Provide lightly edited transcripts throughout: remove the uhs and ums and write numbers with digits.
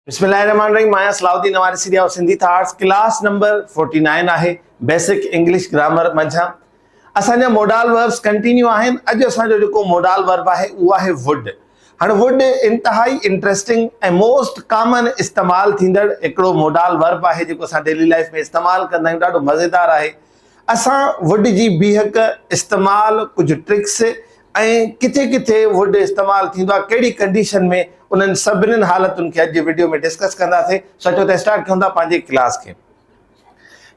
बिस्मिल्लाहिर्रहमानिर्रहीम। माया सलाउद्दीन नवारसी और Sindhi थार्स class number 49 आहे बेसिक इंग्लिश ग्रामर मंझा असांजा मोडाल वर्ब्स कंटिन्यू आहिनि। अॼु असांजो जेको मोडाल वर्ब आहे उहो आहे वुड। हाणे वुड इंतहाई इंटरेस्टिंग ऐं मोस्ट कॉमन इस्तेमाल थींदड़ हिकिड़ो मोडाल वर्ब आहे जेको असां डेली लाइफ में इस्तेमाल कंदा आहियूं। ॾाढो मज़ेदार आहे। असां वुड जी बीहक इस्तेमाल कुझु ट्रिक्स ऐं किथे किथे वुड इस्तेमाल थींदो आहे, कहिड़ी कंडीशन में, उन्हनि सभिनीनि हालतुनि खे अॼु वीडियो में डिस्कस कंदासीं। सोचो त स्टार्ट कयूं था पंहिंजी क्लास खे।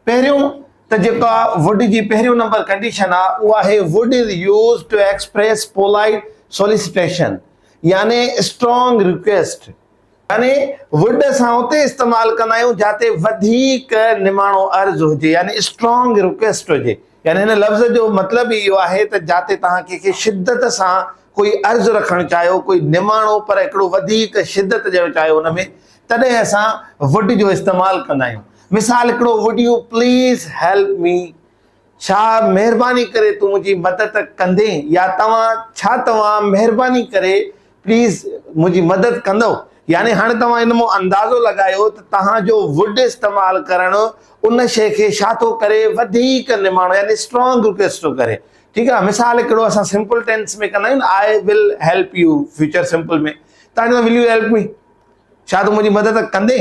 पहिरियों त जेका वुड जी पहिरियों नंबर कंडीशन आहे उहा आहे would is used to express polite solicitation, यानी स्ट्रॉन्ग रिक्वेस्ट। यानी वुड असां उते इस्तेमाल कंदा आहियूं जिते वधीक निमाणो अर्ज़ हुजे, यानी स्ट्रॉन्ग रिक्वेस्ट हुजे। यानी हिन लफ़्ज़ जो मतिलबु इहो आहे त जिते तव्हां कंहिंखे शिद्दत सां कोई अर्ज़ु रखणु चाहियो, कोई निमाणो पर हिकिड़ो वधीक शिद्दत ॾियणु चाहियो उन में, तॾहिं असां वुड जो इस्तेमालु कंदा आहियूं। मिसाल हिकिड़ो, would you please help me, छा महिरबानी करे तूं मुंहिंजी मदद कंदे, या तव्हां महिरबानी करे प्लीज़ मुंहिंजी मदद कंदो। यानी हाणे तव्हां इन मां अंदाज़ो लॻायो त तव्हांजो वुड इस्तेमालु करणु उन शइ खे छा थो करे, वधीक निमाणो यानी स्ट्रॉन्ग रिक्वेस्ट थो करे। ठीकु आहे। मिसाल हिकिड़ो असां सिंपल टेंस में कंदा आहियूं, I will help U, future simple में तव्हां चवंदा विल यू हेल्प मी, छा तूं मुंहिंजी मदद कंदे।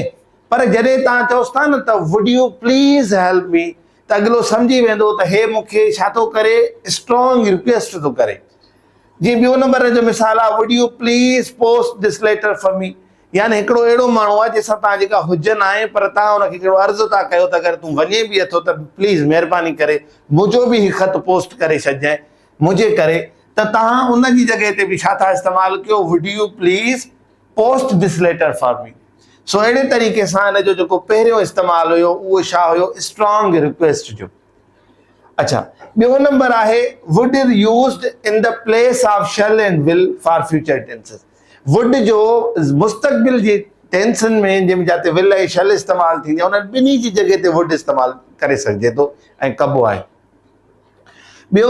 पर जॾहिं तव्हां चओसि था न त would you please help me, त अॻिलो सम्झी वेंदो त हे मूंखे छा थो करे, स्ट्रॉन्ग रिक्वेस्ट थो करे। जीअं ॿियो नंबर जो मिसाल आहे, would you please post this letter for me, यानी हिकिड़ो अहिड़ो माण्हू आहे जंहिंसां तव्हां जेका हुजनि आहे, पर तव्हां हुनखे हिकिड़ो अर्ज़ु था कयो त अगरि तूं वञे बि अथो त प्लीज़ महिरबानी करे मुंहिंजो बि हिकु ख़त पोस्ट करे छॾिजांइ मुंहिंजे करे। त तव्हां उन जी जॻह ते बि छा था इस्तेमालु कयो, would you please post this letter for me. सो अहिड़े तरीक़े सां हिन जो जेको पहिरियों इस्तेमालु हुयो उहो छा हुयो, स्ट्रॉन्ग रिक्वेस्ट जो। अच्छा, ॿियो नंबर आहे would is used in the place of shall and will for future tenses. Would जो मुस्तक़बिल जी टेंसन में जंहिंमें जिते विल ऐं शैल इस्तेमालु थींदी आहे, उन्हनि ॿिन्ही जी जॻह ते वुड इस्तेमालु करे सघिजे थो ऐं कबो आहे। ॿियो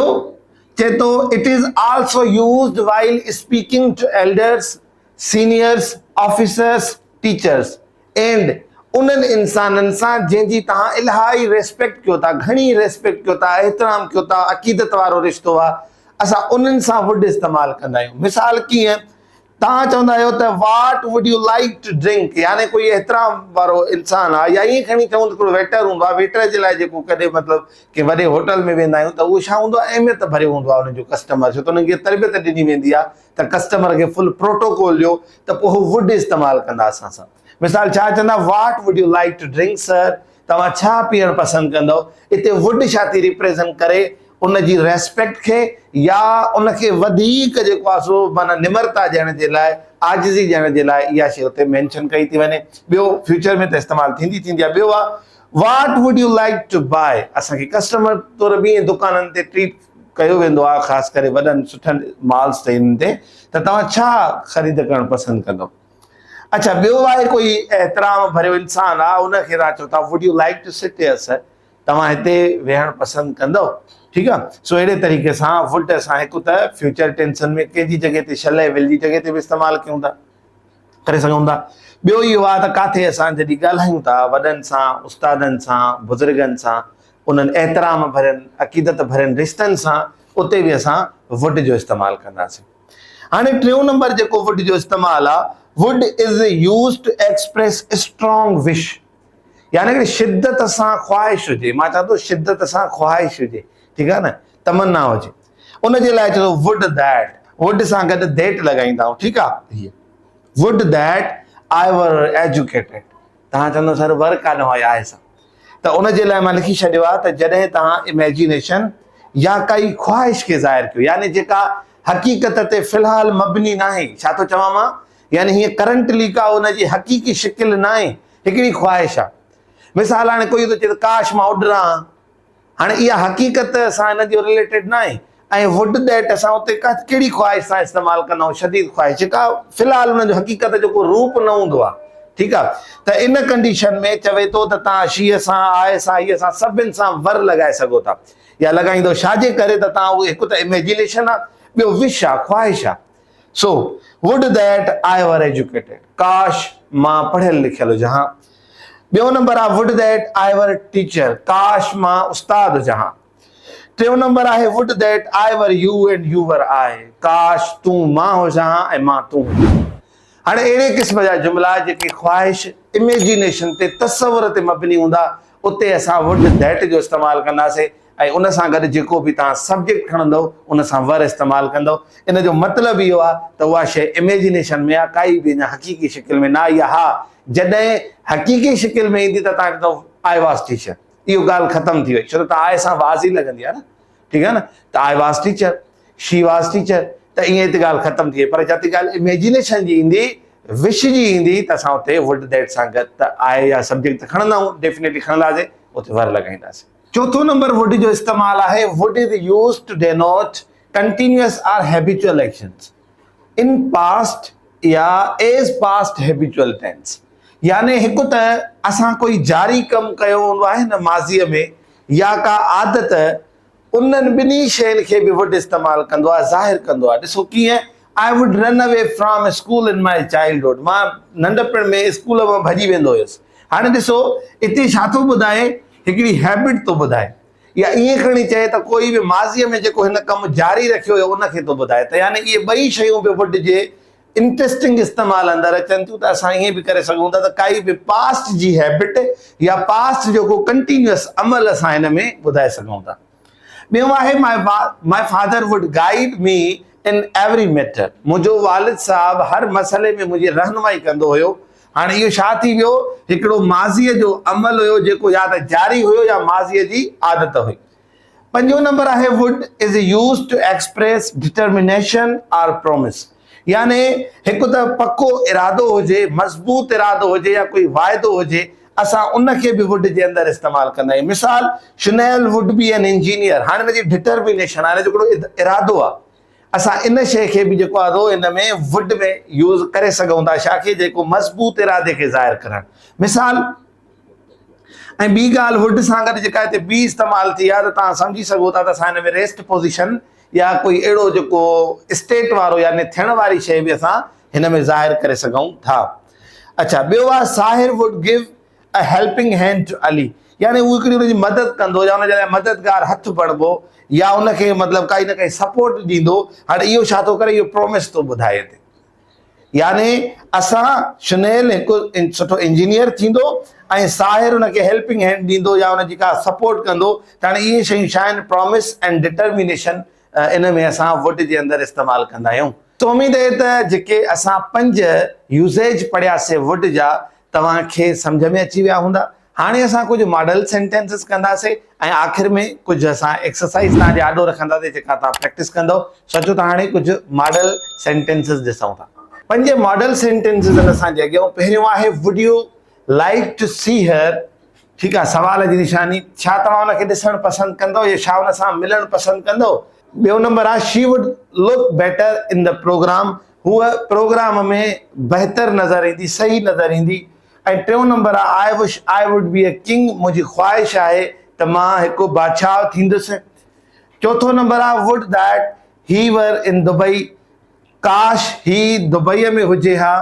चए थो, it is also used while speaking to elders, seniors, officers, teachers and उन्हनि इंसाननि सां जंहिंजी तव्हां इलाही रेस्पेक्ट कयो था, घणी रेस्पेक्ट कयो था, एतिराम कयो था, अक़ीदत वारो रिश्तो आहे, असां उन्हनि सां वुड इस्तेमालु कंदा आहियूं। मिसाल कीअं, तव्हां चवंदा आहियो त what would you like to drink, यानी कोई एतिराम वारो इंसानु आहे, या ईअं खणी चऊं त हिकिड़ो वेटर हूंदो आहे, वेटर जे लाइ जेको कॾहिं मतिलबु कि वॾे होटल में वेंदा आहियूं त उहो छा हूंदो आहे, अहमियत भरियो हूंदो आहे उनजो कस्टमर, छो त उनखे तरबियत ॾिनी वेंदी आहे त कस्टमर खे फुल प्रोटोकॉल ॾियो, त पोइ हू वुड इस्तेमालु कंदा असां सां। मिसाल छा चवंदा, what would you like to drink sir, तव्हां छा पीअणु पसंदि कंदव। हिते वुड छा थी रिप्रेज़ेंट करे, उनजी रेस्पेक्ट खे या उनखे वधीक जेको आहे सो माना निमरता ॾियण जे लाइ, आजिज़ी ॾियण जे लाइ इहा शइ हुते मेंशन कई थी वञे। ॿियो फ्यूचर में त इस्तेमालु थींदी आहे। ॿियो आहे what would you like to buy, असांखे कस्टमर तौर बि दुकाननि ते ट्रीट कयो वेंदो आहे, ख़ासि करे वॾनि सुठनि मॉल्स ते इन ते, त तव्हां छा ख़रीद करणु पसंदि कंदव। अच्छा, ॿियो आहे कोई एतिराम भरियो इंसानु आहे, उनखे तव्हां चओ था would you like to sit here sir, तव्हां हिते वेहणु पसंदि कंदव। ठीकु आहे। सो अहिड़े तरीक़े सां वुड असां हिकु त फ्यूचर टेंसन में कंहिंजी जॻह ते, शैल ऐं विल जी जॻह ते बि इस्तेमालु कयूं था, करे सघूं था। ॿियो इहो आहे त किथे असां जॾहिं ॻाल्हायूं था वॾनि सां, उस्तादनि सां, बुज़ुर्गनि सां, उन्हनि एतिराम भरियनि, अक़ीदत भरियनि रिश्तनि सां, उते बि असां वुड जो इस्तेमालु कंदासीं। हाणे टियों नंबर जेको वुड जो इस्तेमालु आहे, would is used to express strong wish, यानी कि शिद्दत सां ख़्वाहिश हुजे। मां चवां थो शिद्दत सां ख़्वाहिश हुजे, ठीकु आहे न, तमन्ना हुजे, उनजे लाइ चओ वुड दैट, वुड सां गॾु देट लॻाईंदा आहियूं। ठीकु आहे। वुड दैट आई वर एजुकेटेड, तव्हां चवंदो सर वर कान हुआ आहे सां, त उनजे लाइ मां लिखी छॾियो आहे त जॾहिं तव्हां इमेजिनेशन या काई ख़्वाहिश खे ज़ाहिर कयो, यानी जेका हक़ीक़त ते फ़िलहाल मबनी न आहे, छा थो चवां मां, यानी हीअं करंटली का उनजी हक़ीक़ी शिकिल न आहे, हिकिड़ी ख़्वाहिश आहे। मिसाल हाणे कोई थो चए त काश मां उॾां, हाणे इहा हक़ीक़त सां हिन जो रिलेटेड न आहे, ऐं वुड दैट असां उते कहिड़ी ख़्वाहिश सां इस्तेमालु कंदा आहियूं, शदीद ख़्वाहिश, जेका फ़िलहाल हुनजो हक़ीक़त जेको रूप न हूंदो आहे। ठीकु आहे। त इन कंडीशन में चवे थो त तव्हां शीअ सां, आहे सां, हीअ सां, सभिनि सां वर लॻाए सघो था, या लॻाईंदो छाजे करे त तव्हां उहे, हिकु त इमेजिनेशन आहे, ॿियो विश आहे, ख़्वाहिश आहे। सो वुड दैट आई वर एजुकेटेड, काश मां पढ़ियल लिखियल हुजां। ॿियो नंबर आहे वुड दैट आई वर टीचर, काश मां उस्ताद हुजां। टियों नंबर आहे would that I were you and you were आई, काश तूं मां हुजां ऐं मां तूं हुजां। हाणे अहिड़े क़िस्म जा जुमला जेके ख्वाहिश इमेजिनेशन ते तसवुर ते मबनी हूंदा उते असां वुड दैट जो इस्तेमालु कंदासीं ऐं उन सां गॾु जेको बि तव्हां सब्जेक्ट खणंदव उन सां वर इस्तेमालु कंदव। इन जो मतिलबु इहो आहे त उहा शइ इमेजिनेशन में आहे, काई बि अञा हक़ीक़ी शिकिल में न आई आहे। हा, जॾहिं हक़ीक़ी शिकिल में ईंदी त तव्हां चवंदव आई वाज़ टीचर, इहो ॻाल्हि ख़तमु थी वई, छो त आए सां वाज़ ई लॻंदी आहे न, ठीकु आहे न। त आई वाज़ टीचर, शी वाज़ टीचर, त ईअं त ॻाल्हि ख़तमु थी वई। पर जिते ॻाल्हि इमेजिनेशन जी ईंदी, विश जी ईंदी, त असां उते वुड दैट सां गॾु त आहे या सब्जेक्ट खणंदा आहियूं, डेफिनेटली खणंदासीं, उते वर लॻाईंदासीं। चौथो नंबर वुड जो इस्तेमालु आहे would is used to denote continuous or habitual actions in past या एज पास्ट हैबिचुअल टेंस। यानी हिकु त असां कोई जारी कमु कयो हूंदो आहे न माज़ीअ में, या का आदत, उन्हनि ॿिन्ही शयुनि खे बि वुड इस्तेमालु कंदो आहे, ज़ाहिर कंदो आहे। ॾिसो कीअं, I would run away from school इन माई चाइल्डहुड, मां नंढपण में स्कूल मां भॼी वेंदो हुयुसि। हाणे ॾिसो हिते छा थो ॿुधाए, हिकिड़ी हैबिट थो ॿुधाए, या ईअं खणी चए त कोई बि माज़ीअ में जेको हिन कमु जारी रखियो हुयो उनखे थो ॿुधाए। त यानी इहे ॿई शयूं बि वुड जे इंटरेस्टिंग इस्तेमालु अंदरि अचनि थियूं। त असां ईअं बि करे सघूं था त काई बि पास्ट जी हैबिट या पास्ट जेको कंटिन्यूअस अमल असां हिन में ॿुधाए सघूं था। ॿियो आहे my father would guide me in every matter, मुंहिंजो वालिद साहब हर मसइले में मुंहिंजी रहनुमाई कंदो हुयो। हाणे इहो छा थी वियो, हिकिड़ो माज़ीअ जो अमल हुयो जेको या त जारी हुयो या माज़ीअ जी आदत हुई। पंजो नंबर आहे would is used to express determination or promise, यानी हिकु त पको इरादो हुजे, मज़बूत इरादो हुजे या कोई वाइदो हुजे, असां उनखे बि वुड जे अंदरि इस्तेमालु कंदा आहियूं। मिसाल, शुनैल वुड बी एन इंजीनियर, हाणे हिनजी डिटर्मिनेशन आहे, हिकिड़ो इरादो आहे, असां इन शइ खे बि जेको आहे इन में वुड में यूज़ करे सघूं था, छाखे जेको मज़बूत इरादे खे ज़ाहिर करणु। मिसाल, ऐं ॿी ॻाल्हि वुड सां गॾु जेका हिते ॿी इस्तेमालु थी आहे त तव्हां सम्झी सघो था त असां हिन में रेस्ट पोज़ीशन या कोई अहिड़ो जेको स्टेट वारो यानी थियण वारी शइ बि असां हिन में ज़ाहिर करे सघूं था। अच्छा, ॿियो आहे Sahir would give a helping hand to Ali, यानी उहो हिकिड़ी हुनजी मदद कंदो या हुनजे लाइ मददगार हथु बणिबो या उनखे मतिलबु काई न काई सपोर्ट ॾींदो। हाणे इहो छा थो करे, इहो प्रोमिस थो ॿुधाए हिते, यानी असां शुनैल हिकु सुठो इंजीनियर थींदो ऐं साहिर हुनखे हेल्पिंग हैंड ॾींदो या हुनजी का सपोर्ट कंदो। त हाणे इहे शयूं छा आहिनि, प्रोमिस एंड डिटर्मिनेशन, इन में असां वुड जे अंदरि इस्तेमालु कंदा आहियूं। त उमेद आहे त जेके असां 5 यूज़ेज पढ़ियासीं वुड जा, तव्हांखे सम्झ में अची विया हूंदा। हाणे असां कुझु मॉडल सेंटेंसिस कंदासीं ऐं आख़िर में कुझु असां एक्सरसाइज़ तव्हांजे आॾो रखंदासीं जेका तव्हां प्रैक्टिस कंदव। सोचो त हाणे कुझु मॉडल सेंटेंसिस ॾिसूं था। 5 मॉडल सेंटेंसिस असांजे अॻियां। पहिरियों आहे would you like to see her, ठीकु आहे, सवाल जी निशानी, छा तव्हां हुनखे ॾिसणु पसंदि कंदव या छा हुन सां मिलणु पसंदि कंदव। ॿियो नंबर आहे she would look better in the program, हूअ प्रोग्राम में बहितर नज़र ईंदी, सही नज़र ईंदी। ऐं टियों नंबर आहे I would be a king, मुंहिंजी ख़्वाहिश आहे त मां हिकु बादशाह थींदुसि। चौथो नंबर आहे वुड दैट ही वर इन दुबई, काश ही दुबईअ में हुजे हा।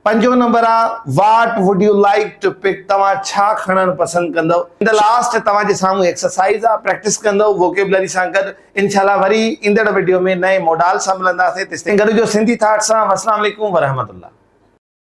पंजो नंबर आहे what would you like to pick, तव्हां छा खणणु पसंदि कंदव। इन द लास्ट तव्हांजे साम्हूं एक्सरसाइज़ आहे, प्रैक्टिस कंदव वोकेबलरी सां गॾु। इनशाला वरी ईंदड़ वीडियो में नए मॉडल सां मिलंदासीं। तेसिताईं गॾिजो सिंधी थाट्स सां। अस्सलाम वालेकुम वरहमतुल्लाह।